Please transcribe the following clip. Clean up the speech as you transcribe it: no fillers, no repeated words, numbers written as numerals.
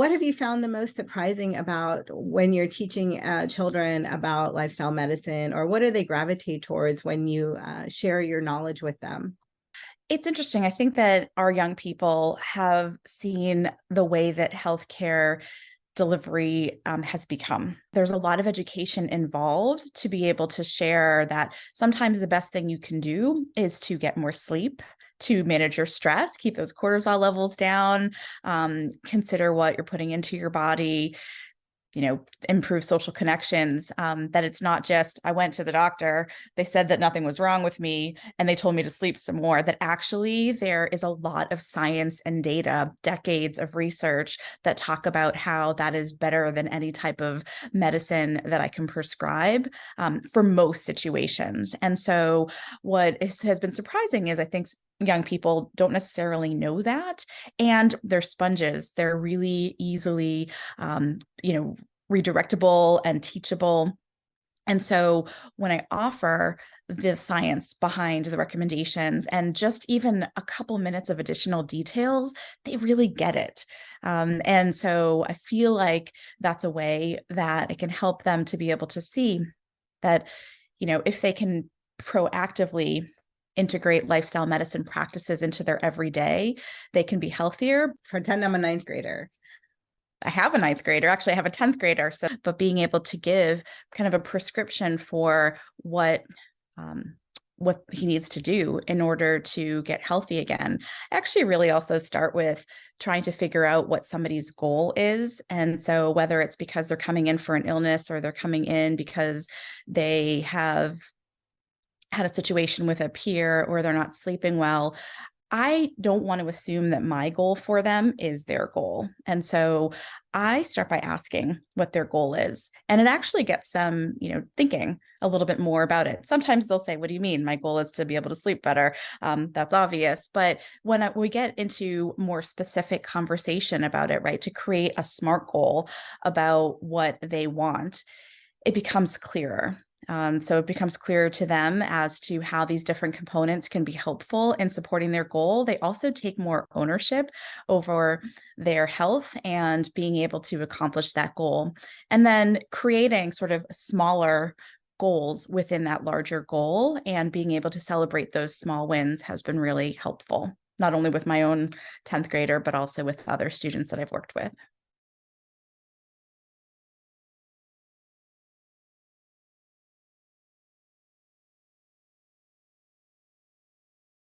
What have you found the most surprising about when you're teaching children about lifestyle medicine, or what do they gravitate towards when you share your knowledge with them? It's interesting. I think that our young people have seen the way that healthcare delivery has become. There's a lot of education involved to be able to share that sometimes the best thing you can do is to get more sleep, to manage your stress, keep those cortisol levels down, consider what you're putting into your body, improve social connections, that it's not just, I went to the doctor, they said that nothing was wrong with me, and they told me to sleep some more, that actually there is a lot of science and data, decades of research that talk about how that is better than any type of medicine that I can prescribe for most situations. And so has been surprising is I think young people don't necessarily know that. And they're sponges. They're really easily, you know, redirectable and teachable. And so when I offer the science behind the recommendations and just even a couple minutes of additional details, they really get it. And so I feel like that's a way that it can help them to be able to see that, if they can proactively integrate lifestyle medicine practices into their everyday, they can be healthier. Pretend I'm a ninth grader. I have a ninth grader. Actually, I have a 10th grader. So, but being able to give kind of a prescription for what he needs to do in order to get healthy again. I actually really also start with trying to figure out what somebody's goal is. And so whether it's because they're coming in for an illness or they're coming in because they have had a situation with a peer or they're not sleeping well, I don't want to assume that my goal for them is their goal. And so I start by asking what their goal is. And it actually gets them, thinking a little bit more about it. Sometimes they'll say, "What do you mean? My goal is to be able to sleep better." That's obvious. But when we get into more specific conversation about it, right, to create a SMART goal about what they want, it becomes clearer. So it becomes clearer to them as to how these different components can be helpful in supporting their goal. They also take more ownership over their health and being able to accomplish that goal. And then creating sort of smaller goals within that larger goal and being able to celebrate those small wins has been really helpful, not only with my own 10th grader, but also with other students that I've worked with.